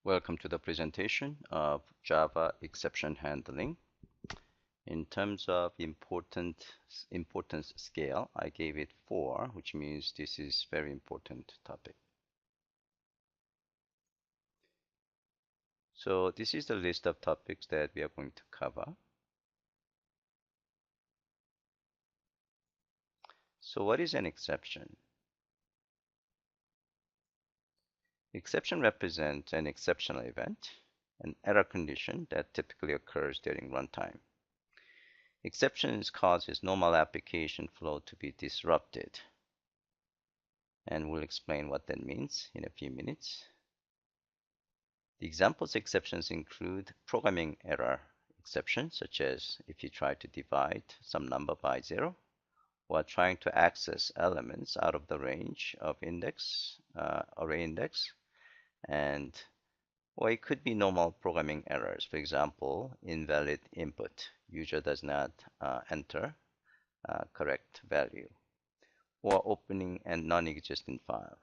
Welcome to the presentation of Java exception handling. In terms of importance scale, I gave it 4, which means this is very important topic. So this is the list of topics that we are going to cover. So what is an exception? Exception represents an exceptional event, an error condition that typically occurs during runtime. Exceptions causes normal application flow to be disrupted. And we'll explain what that means in a few minutes. The examples exceptions include programming error exceptions, such as if you try to divide some number by 0, or trying to access elements out of the range of array index, or it could be normal programming errors. For example, invalid input. User does not enter correct value, or opening and non-existent file,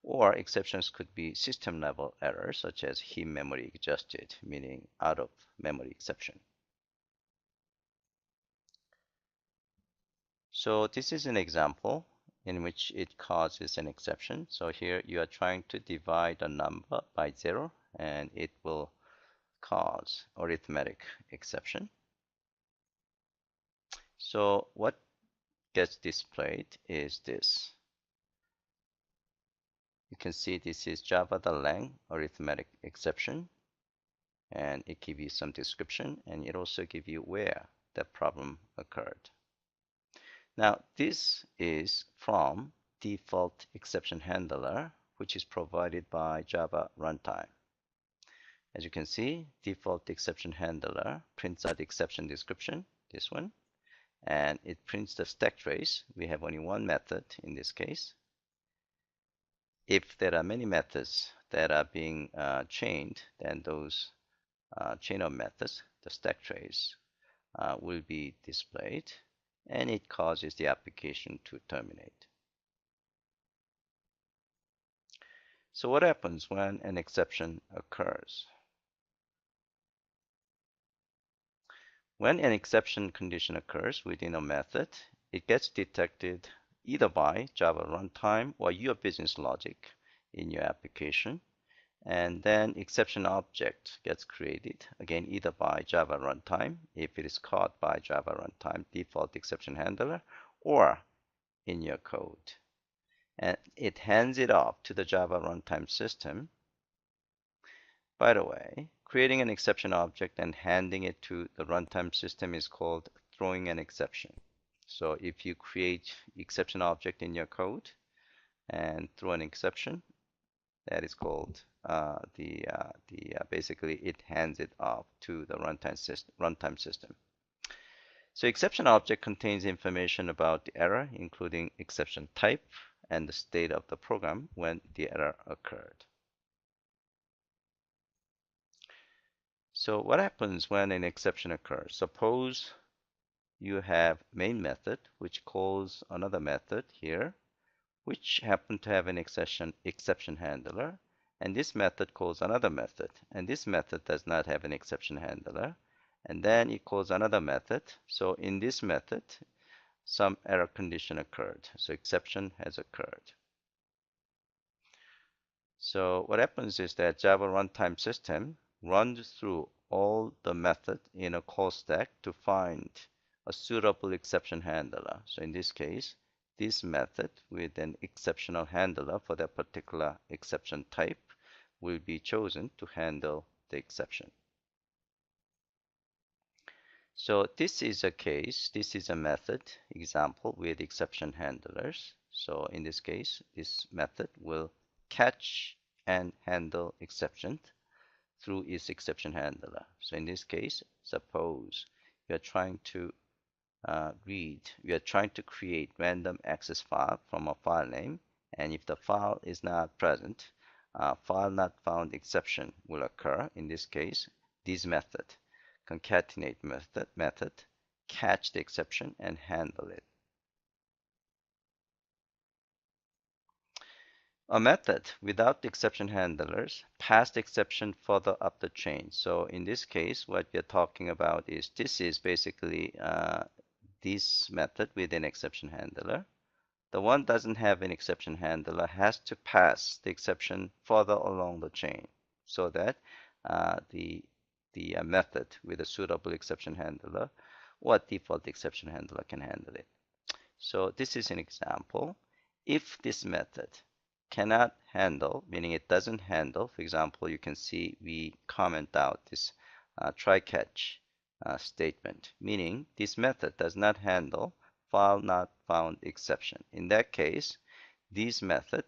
Or exceptions could be system level errors such as heap memory adjusted, meaning out of memory exception. So this is an example in which it causes an exception. So here you are trying to divide a number by 0 and it will cause arithmetic exception. So what gets displayed is this. You can see this is Java the lang arithmetic exception, and it gives you some description, and it also gives you where the problem occurred. Now this is from default exception handler, which is provided by Java runtime. As you can see, default exception handler prints out the exception description, this one, and it prints the stack trace. We have only one method in this case. If there are many methods that are being chained, then those chain of methods, the stack trace, will be displayed, and it causes the application to terminate. So what happens when an exception occurs? When an exception condition occurs within a method, it gets detected either by Java runtime or your business logic in your application. And then exception object gets created, again, either by Java runtime, if it is caught by Java runtime default exception handler, or in your code. And it hands it off to the Java runtime system. By the way, creating an exception object and handing it to the runtime system is called throwing an exception. So if you create exception object in your code and throw an exception, that is called basically it hands it off to the runtime system. So exception object contains information about the error, including exception type and the state of the program when the error occurred. So what happens when an exception occurs? Suppose you have main method which calls another method here, which happen to have an exception handler, and this method calls another method, and this method does not have an exception handler, and then it calls another method. So in this method, some error condition occurred, so exception has occurred. So what happens is that Java runtime system runs through all the methods in a call stack to find a suitable exception handler. So in this case, this method with an exceptional handler for that particular exception type will be chosen to handle the exception. So this is a case, this is a method example with exception handlers. So in this case, this method will catch and handle exceptions through its exception handler. So in this case, suppose you are trying to we are trying to create random access file from a file name, and if the file is not present, file not found exception will occur. In this case, this method, concatenate method, catch the exception and handle it. A method without the exception handlers pass the exception further up the chain. So in this case, what we're talking about is this is basically this method with an exception handler. The one doesn't have an exception handler has to pass the exception further along the chain so that the method with a suitable exception handler or default exception handler can handle it. So this is an example. If this method cannot handle, meaning it doesn't handle, for example, you can see we comment out this try catch statement, meaning this method does not handle file not found exception. In that case, this method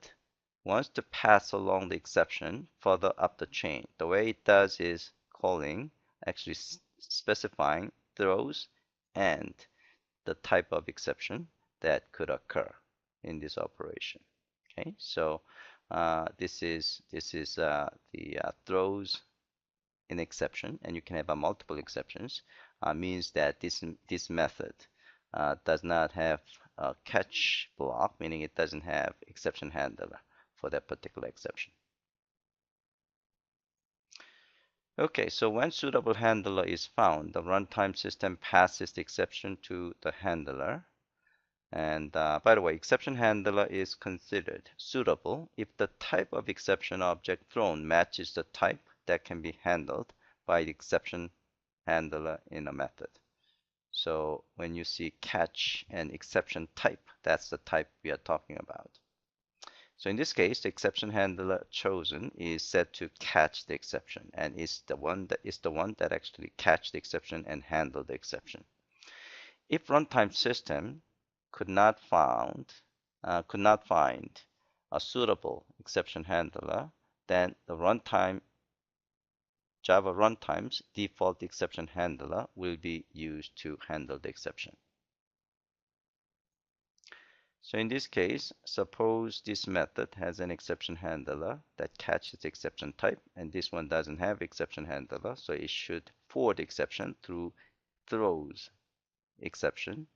wants to pass along the exception further up the chain. The way it does is calling, actually specifying throws and the type of exception that could occur in this operation. Okay, so this is the throws an exception, and you can have multiple exceptions. Means that this method does not have a catch block, meaning it doesn't have exception handler for that particular exception. Okay, so when suitable handler is found, the runtime system passes the exception to the handler. And by the way, exception handler is considered suitable if the type of exception object thrown matches the type that can be handled by the exception handler in a method. So when you see catch and exception type, that's the type we are talking about. So in this case, the exception handler chosen is set to catch the exception and is the one that actually catch the exception and handle the exception. If runtime system could not find a suitable exception handler, then the Java runtime's default exception handler will be used to handle the exception. So in this case, suppose this method has an exception handler that catches exception type, and this one doesn't have exception handler, so it should forward exception through throws exception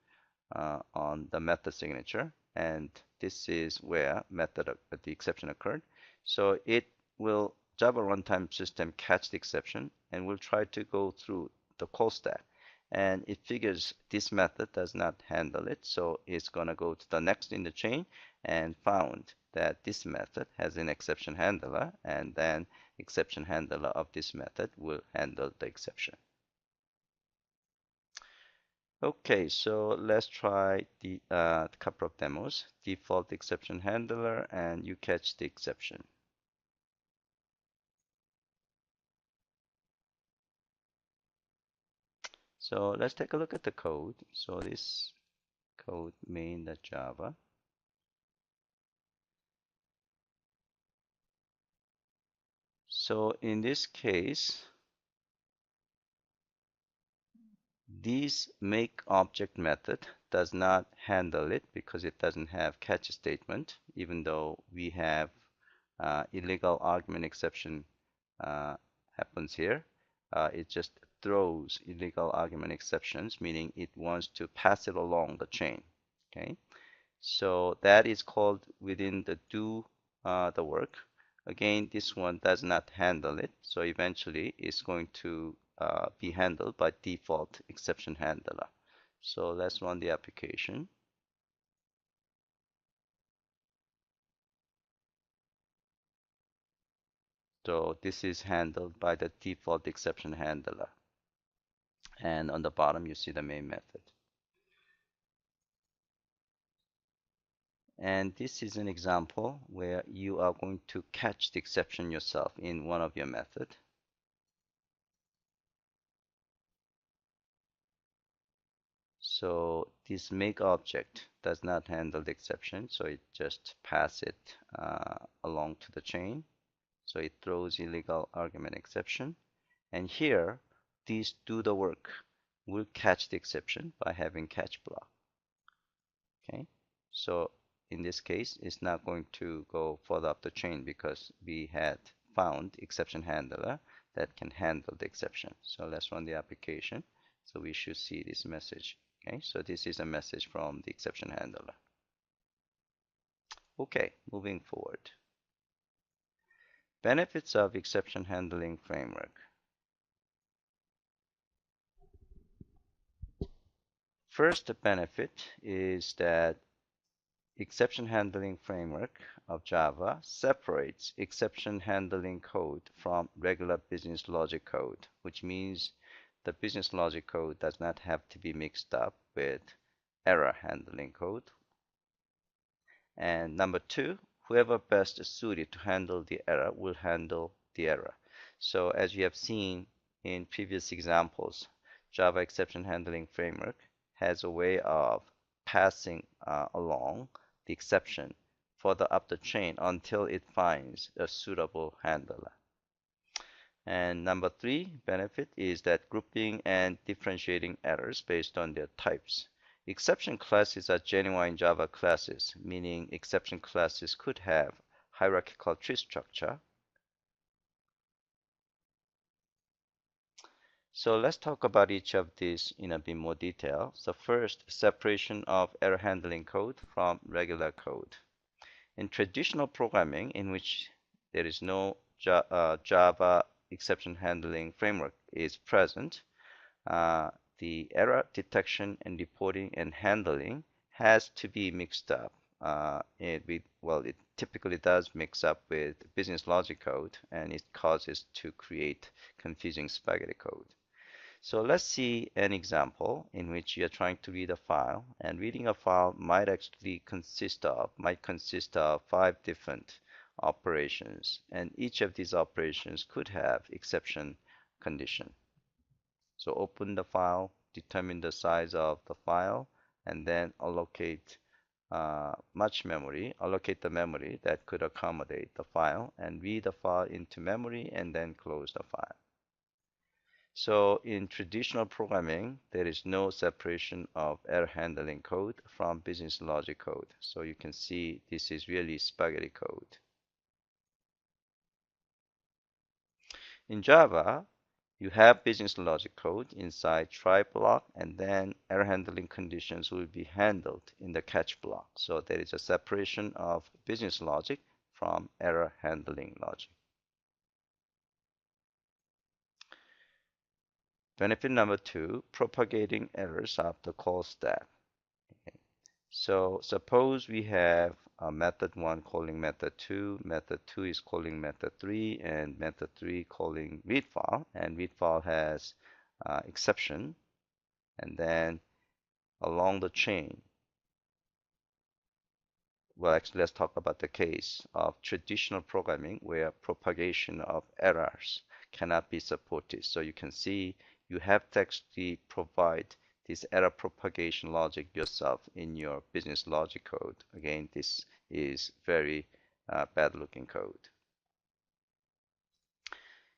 on the method signature, and this is where the exception occurred. So it will Java runtime system catch the exception and will try to go through the call stack, and it figures this method does not handle it, so it's going to go to the next in the chain and found that this method has an exception handler, and then exception handler of this method will handle the exception. Okay, so let's try the couple of demos. Default exception handler, and you catch the exception. So let's take a look at the code. So this code main.java. So in this case, this make object method does not handle it because it doesn't have catch statement, even though we have illegal argument exception happens here. It just throws illegal argument exceptions, meaning it wants to pass it along the chain. Okay, so that is called within the do the work. Again, this one does not handle it, so eventually it's going to be handled by default exception handler. So let's run the application. So this is handled by the default exception handler. And on the bottom, you see the main method. And this is an example where you are going to catch the exception yourself in one of your methods. So this make object does not handle the exception, so it just pass it along to the chain. So it throws illegal argument exception. And here, these do the work will catch the exception by having catch block. Okay, so in this case, it's not going to go further up the chain because we had found exception handler that can handle the exception. So let's run the application. So we should see this message. Okay, so this is a message from the exception handler. Okay, moving forward. Benefits of exception handling framework. First benefit is that exception handling framework of Java separates exception handling code from regular business logic code, which means the business logic code does not have to be mixed up with error handling code. And number two, whoever best is suited to handle the error will handle the error. So as you have seen in previous examples, Java exception handling framework has a way of passing along the exception further up the chain until it finds a suitable handler. And number three benefit is that grouping and differentiating errors based on their types. Exception classes are genuine Java classes, meaning exception classes could have hierarchical tree structure. So let's talk about each of these in a bit more detail. So first, separation of error handling code from regular code. In traditional programming, in which there is no Java exception handling framework is present, the error detection and reporting and handling has to be mixed up. It typically does mix up with business logic code, and it causes to create confusing spaghetti code. So let's see an example in which you're trying to read a file, and reading a file might consist of 5 different operations, and each of these operations could have exception condition. So open the file, determine the size of the file, and then allocate the memory that could accommodate the file, and read the file into memory, and then close the file. So in traditional programming, there is no separation of error handling code from business logic code. So you can see this is really spaghetti code. In Java, you have business logic code inside try block, and then error handling conditions will be handled in the catch block. So there is a separation of business logic from error handling logic. Benefit number two, propagating errors up the call stack. Okay. So suppose we have method 1 calling method 2 is calling method 3, and method 3 calling read file, and read file has exception, and then along the chain, well, actually let's talk about the case of traditional programming where propagation of errors cannot be supported. So you can see you have to actually provide this error propagation logic yourself in your business logic code. Again, this is very bad looking code.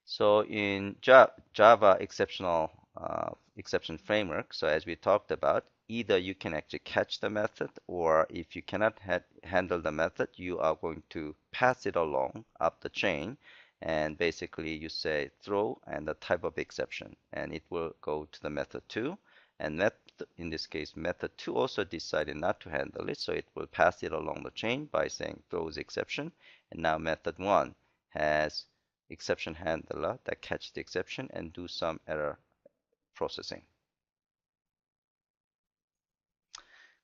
So in Java exception framework, so as we talked about, either you can actually catch the method, or if you cannot handle the method, you are going to pass it along up the chain, and basically you say throw and the type of exception, and it will go to the method 2, and in this case method 2 also decided not to handle it, so it will pass it along the chain by saying throws exception, and now method 1 has exception handler that catch the exception and do some error processing.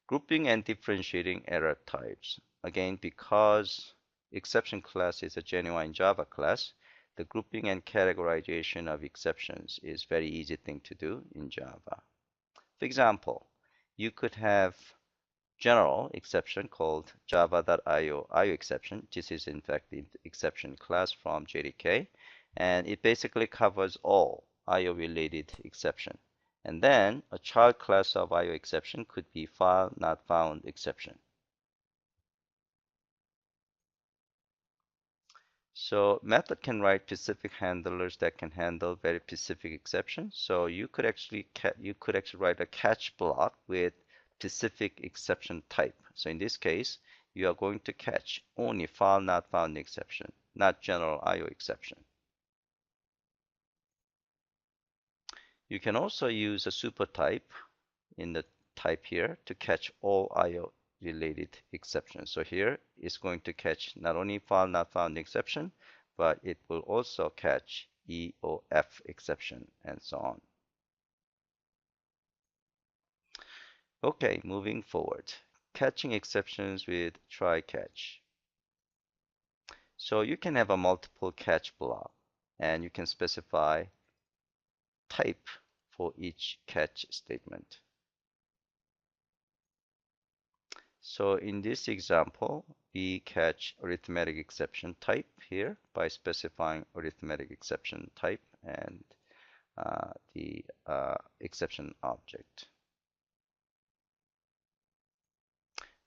Grouping and differentiating error types. Again, because exception class is a genuine Java class, the grouping and categorization of exceptions is very easy thing to do in Java. For example, you could have general exception called java.io exception. This is in fact the exception class from JDK, and it basically covers all IO related exception. And then a child class of IO exception could be file not found exception. So method can write specific handlers that can handle very specific exceptions. So you could actually write a catch block with specific exception type. So in this case, you are going to catch only file not found exception, not general IO exception. You can also use a super type in the type here to catch all IO related exceptions. So here it's going to catch not only file not found exception, but it will also catch E or F exception and so on. Okay, moving forward. Catching exceptions with try catch. So you can have a multiple catch block, and you can specify type for each catch statement. So in this example, we catch arithmetic exception type here by specifying arithmetic exception type and the exception object.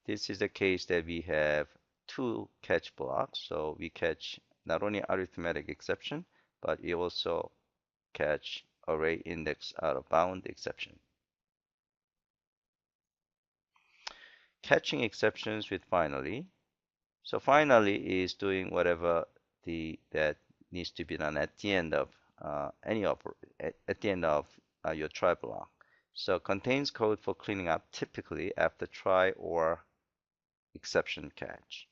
This is the case that we have two catch blocks. So we catch not only arithmetic exception, but we also catch array index out of bound exception. Catching exceptions with finally. So finally is doing whatever that needs to be done at the end of your try block. So contains code for cleaning up typically after try or exception catch.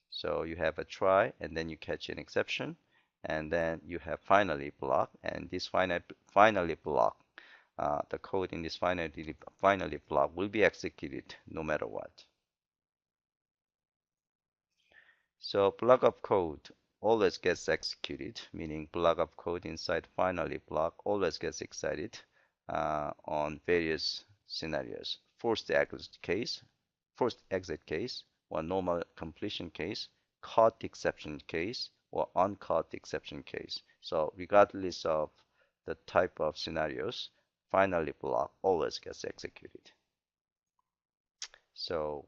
So you have a try and then you catch an exception, and then you have finally block, and this finally block, the code in this finally block will be executed no matter what. So block of code always gets executed, meaning block of code inside finally block always gets excited on various scenarios. Forced exit case, or normal completion case, caught exception case, or uncaught exception case. So regardless of the type of scenarios, finally block always gets executed. So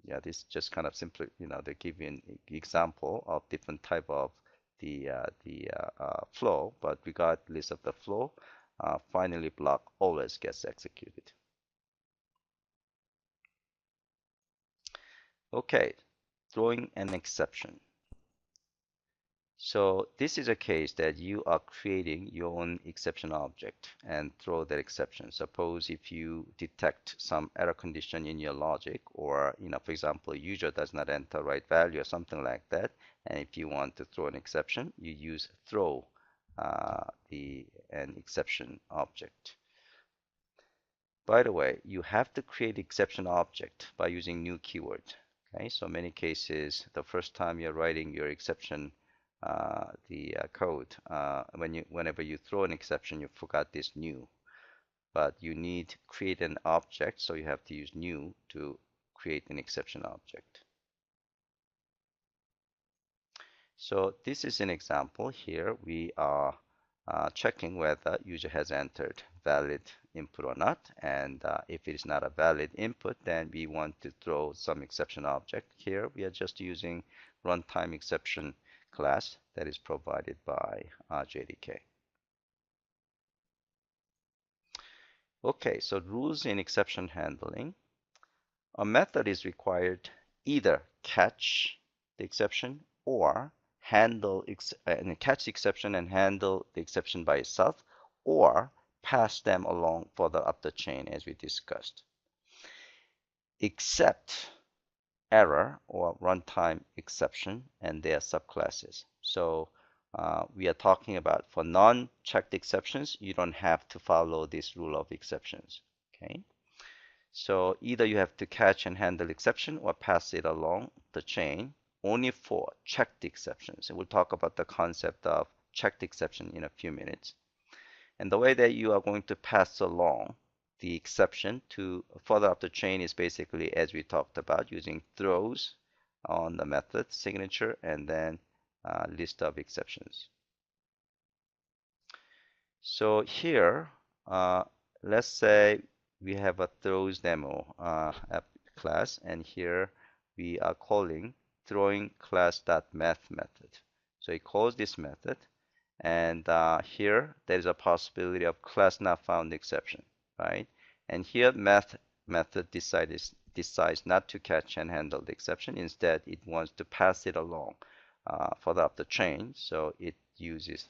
yeah, this just kind of simply, they give you an example of different type of the flow, but regardless of the flow, finally block always gets executed. Okay, throwing an exception. So this is a case that you are creating your own exception object and throw that exception. Suppose if you detect some error condition in your logic, or for example, user does not enter right value or something like that, and if you want to throw an exception, you use throw an exception object. By the way, you have to create exception object by using new keyword. Okay, so many cases, the first time you're writing your exception code, whenever you throw an exception, you forgot this new, but you need to create an object, so you have to use new to create an exception object. So this is an example. Here we are checking whether user has entered valid input or not, and if it is not a valid input, then we want to throw some exception object. Here we are just using runtime exception class that is provided by JDK. Okay, so rules in exception handling. A method is required either catch the exception or catch the exception and handle the exception by itself, or pass them along further up the chain as we discussed. Except error or runtime exception and their subclasses. So we are talking about for non-checked exceptions, you don't have to follow this rule of exceptions. Okay. So either you have to catch and handle exception or pass it along the chain only for checked exceptions. And we'll talk about the concept of checked exception in a few minutes. And the way that you are going to pass along the exception to further up the chain is basically as we talked about, using throws on the method signature and then list of exceptions. So here, let's say we have a throws demo class, and here we are calling throwing class.math method. So it calls this method, and here there is a possibility of class not found exception, right? And here math method decides not to catch and handle the exception. Instead, it wants to pass it along further up the chain. So it uses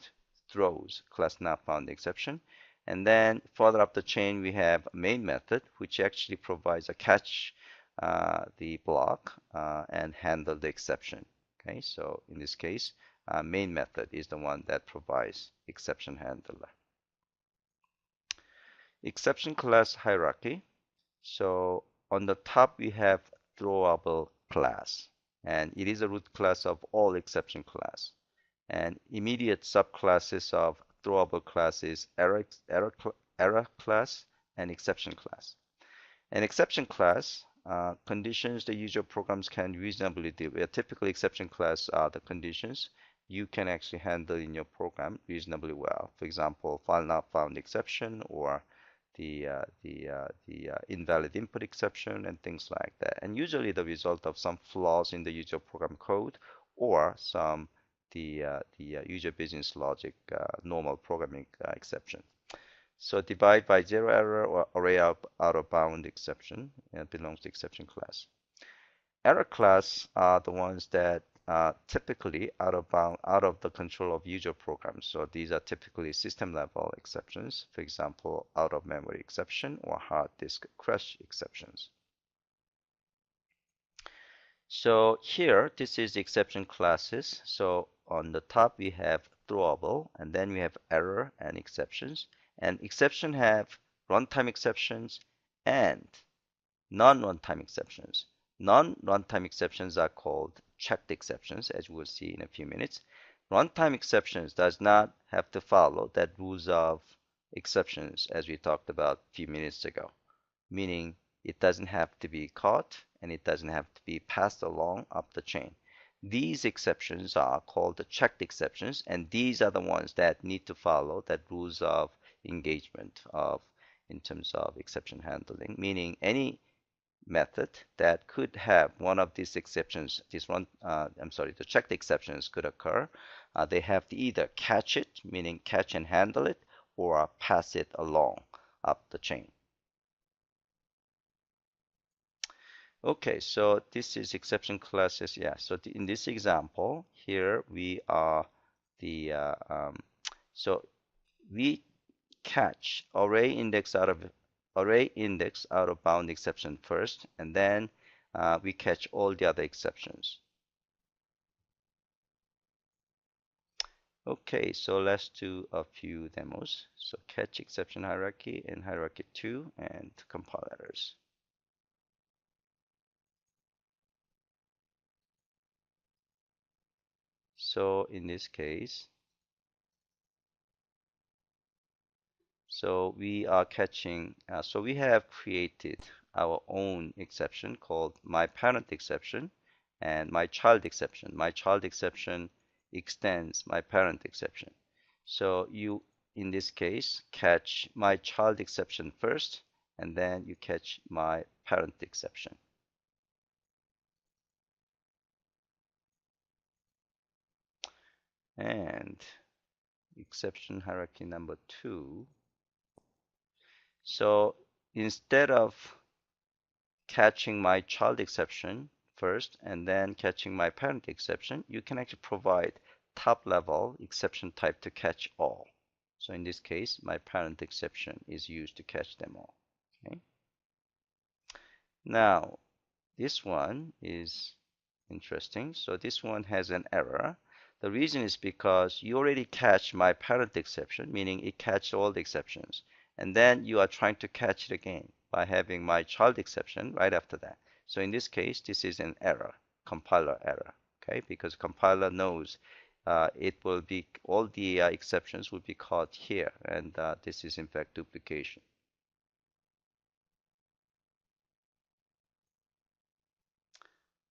throws class not found exception. And then further up the chain, we have main method, which actually provides a catch the block and handle the exception. Okay, so in this case, main method is the one that provides exception handler. Exception class hierarchy. So on the top we have throwable class, and it is a root class of all exception class. And immediate subclasses of throwable class is error class and exception class. An exception class conditions the user programs can reasonably deal with. Typically, exception class are the conditions you can actually handle in your program reasonably well. For example, file not found exception, or the invalid input exception, and things like that. And usually the result of some flaws in the user program code, or some the user business logic normal programming exception. So divide by zero error or array out of bound exception belongs to exception class. Error class are the ones that typically out of the control of user programs. So these are typically system level exceptions, for example, out of memory exception or hard disk crash exceptions. So here, this is the exception classes. So on the top we have throwable, and then we have error and exceptions. And exception have runtime exceptions and non-runtime exceptions. Non-runtime exceptions are called checked exceptions, as we will see in a few minutes. Runtime exceptions does not have to follow that rules of exceptions as we talked about a few minutes ago, meaning it doesn't have to be caught and it doesn't have to be passed along up the chain. These exceptions are called the checked exceptions, and these are the ones that need to follow that rules of engagement of in terms of exception handling, meaning any method that could have one of these exceptions, the checked exceptions could occur. They have to either catch it, meaning catch and handle it, or pass it along up the chain. Okay, so this is exception classes. Yeah, so in this example here we are so we catch array index out of bound exception first, and then we catch all the other exceptions. Okay, so let's do a few demos. So catch exception hierarchy in hierarchy 2 and compile errors. So in this case, so we are catching, so we have created our own exception called my parent exception and my child exception. My child exception extends my parent exception. So you, in this case, catch my child exception first, and then you catch my parent exception. And exception hierarchy number 2. So instead of catching my child exception first and then catching my parent exception, you can actually provide top level exception type to catch all. So in this case, my parent exception is used to catch them all. Okay. Now, this one is interesting. So this one has an error. The reason is because you already catch my parent exception, meaning it catched all the exceptions. And then you are trying to catch it again by having my child exception right after that. So in this case, this is an error, compiler error, okay? Because compiler knows it will be, all the exceptions will be caught here, and this is in fact duplication.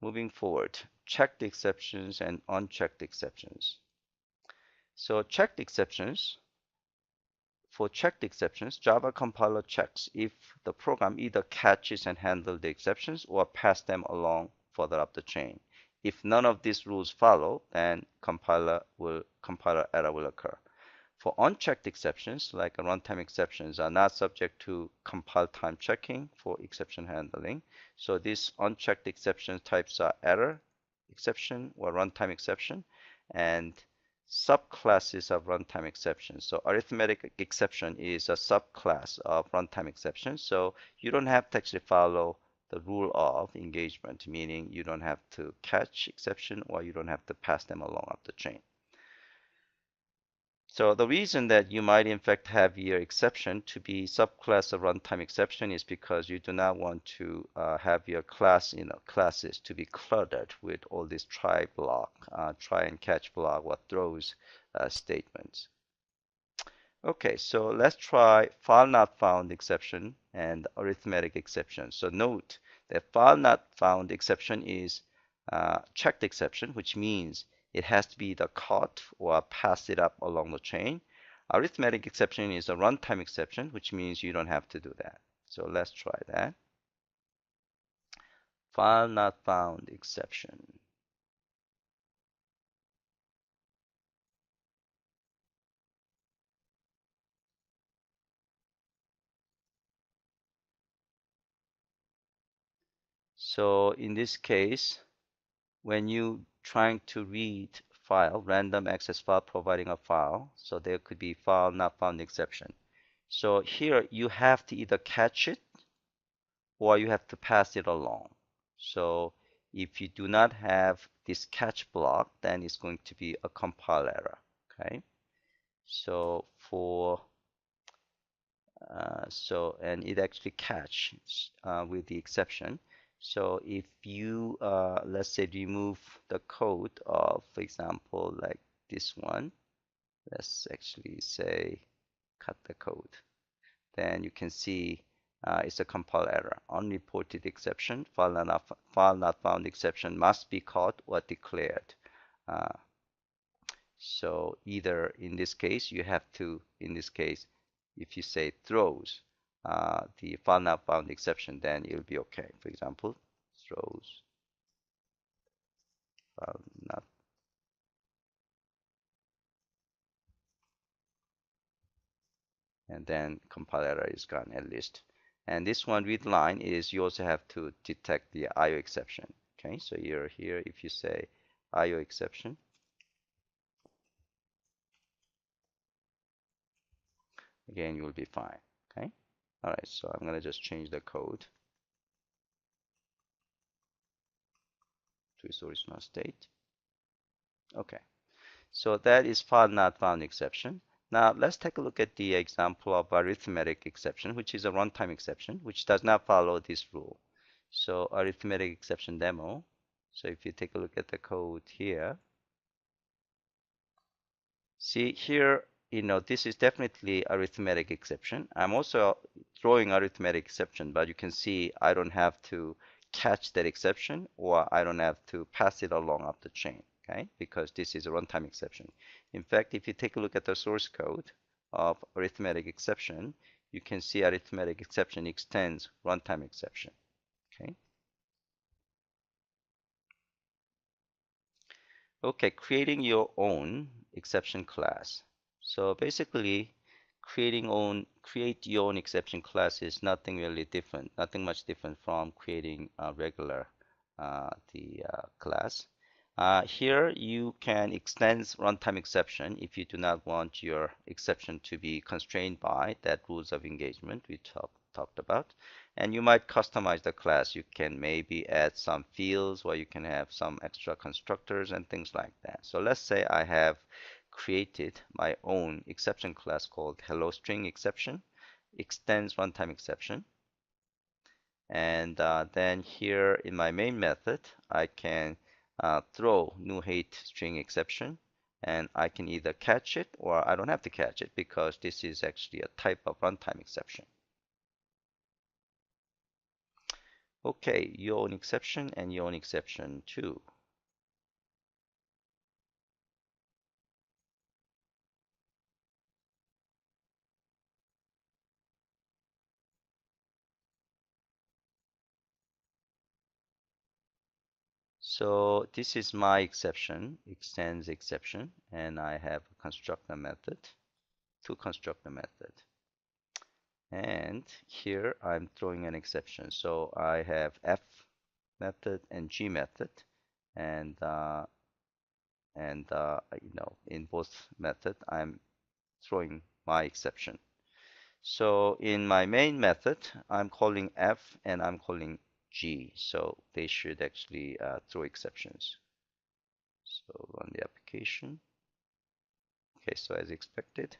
Moving forward, checked exceptions and unchecked exceptions. So checked exceptions, for checked exceptions, Java compiler checks if the program either catches and handles the exceptions or pass them along further up the chain. If none of these rules follow, then compiler error will occur. For unchecked exceptions, like runtime exceptions, are not subject to compile time checking for exception handling. So these unchecked exception types are error exception or runtime exception, and subclasses of runtime exceptions. So arithmetic exception is a subclass of runtime exception. So you don't have to actually follow the rule of engagement, meaning you don't have to catch exception or you don't have to pass them along up the chain. So the reason that you might in fact have your exception to be subclass of runtime exception is because you do not want to have your classes to be cluttered with all these try and catch block, or throws statements. Okay, so let's try file not found exception and arithmetic exception. So note that file not found exception is checked exception, which means it has to be either caught or pass it up along the chain. Arithmetic exception is a runtime exception, which means you don't have to do that. So let's try that. File not found exception. So in this case, when you trying to read file, random access file providing a file, so there could be file not found exception. So here you have to either catch it or you have to pass it along. So if you do not have this catch block, then it's going to be a compile error. Okay. So and it actually catches with the exception. So if you let's say remove the code of, for example, like this one, let's actually say cut the code, then you can see it's a compile error. Unreported exception, file not found exception must be caught or declared. Uh, so either in this case, you have to, in this case, if you say throws the file not found exception, then it'll be okay. For example, throws file not, and then compile error is gone at least. And this one read line is you also have to detect the IO exception. Okay, so you're here, if you say IO exception, again, you will be fine. Okay, all right, so I'm gonna just change the code to its original state. Okay, so that is file not found exception. Now let's take a look at the example of arithmetic exception, which is a runtime exception, which does not follow this rule. So arithmetic exception demo. So if you take a look at the code here, see here, this is definitely arithmetic exception. I'm also throwing arithmetic exception, but you can see I don't have to catch that exception or I don't have to pass it along up the chain, okay? Because this is a runtime exception. In fact, if you take a look at the source code of arithmetic exception, you can see arithmetic exception extends runtime exception, okay? Okay, creating your own exception class. So basically, create your own exception class is nothing really different, nothing much different from creating a regular class. Here you can extend runtime exception if you do not want your exception to be constrained by that rules of engagement we talked about. And you might customize the class. You can maybe add some fields, or you can have some extra constructors and things like that. So let's say I have created my own exception class called hello string exception, extends runtime exception. And then here in my main method, I can throw new hate string exception, and I can either catch it or I don't have to catch it because this is actually a type of runtime exception. Okay, your own exception and your own exception too. So this is my exception, extends exception, and I have a constructor method, to constructor method. And here I'm throwing an exception. So I have F method and G method, and in both method I'm throwing my exception. So in my main method, I'm calling F and I'm calling G. So they should actually throw exceptions. So run the application. Okay, so as expected.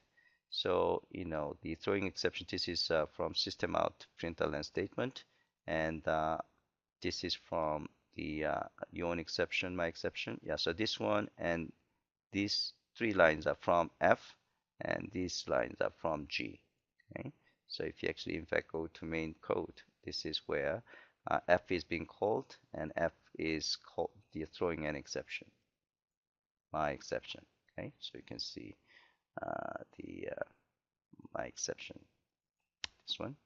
So, the throwing exception, this is from system out println statement, and this is from the your own exception, my exception. Yeah, so this one and these three lines are from F, and these lines are from G. Okay, so if you actually in fact go to main code, this is where F is being called, and F is called the throwing an exception, my exception. Okay, so you can see the my exception, this one.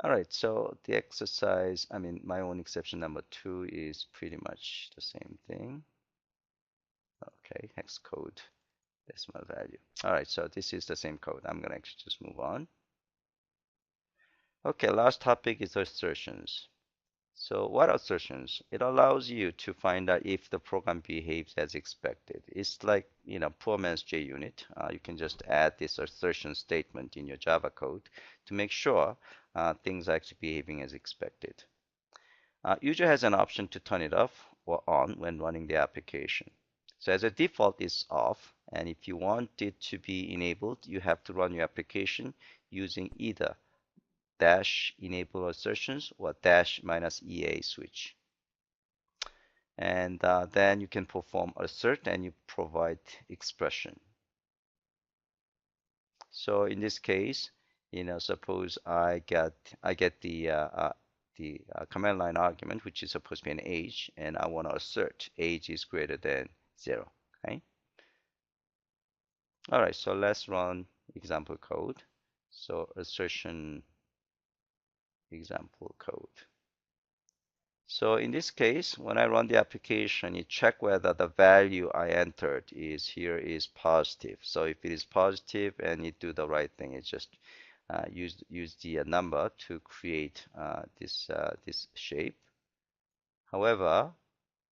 All right, so the exercise, my own exception number 2 is pretty much the same thing. Okay, hex code, decimal value. All right, so this is the same code. I'm going to actually just move on. Okay, last topic is assertions. So what are assertions? It allows you to find out if the program behaves as expected. It's like, poor man's JUnit. You can just add this assertion statement in your Java code to make sure things are actually behaving as expected. User has an option to turn it off or on when running the application. So as a default, it's off. And if you want it to be enabled, you have to run your application using either dash enable assertions or dash minus EA switch. And then you can perform assert and you provide expression. So in this case, suppose I get the command line argument, which is supposed to be an age, and I want to assert age is greater than 0. Okay. All right. So let's run example code. So assertion example code. So in this case, when I run the application, you check whether the value I entered is positive. So if it is positive and you do the right thing, it's just use the number to create this shape. However,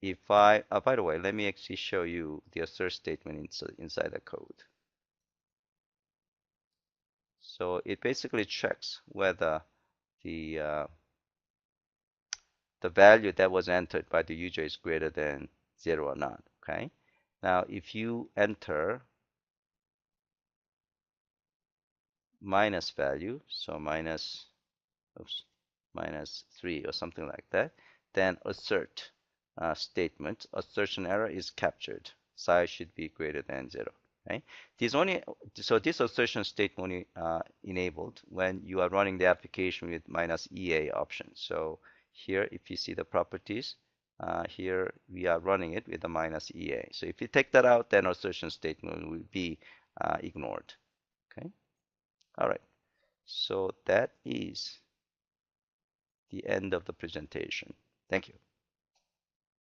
if by the way, let me actually show you the assert statement inside the code. So it basically checks whether the value that was entered by the user is greater than 0 or not. Okay. Now, if you enter minus value, so minus 3 or something like that, then assert statement, assertion error is captured. Size should be greater than 0. Okay. So this assertion statement enabled when you are running the application with minus EA option. So here, if you see the properties, here we are running it with a minus EA. So if you take that out, then assertion statement will be ignored. Okay. All right. So that is the end of the presentation. Thank you.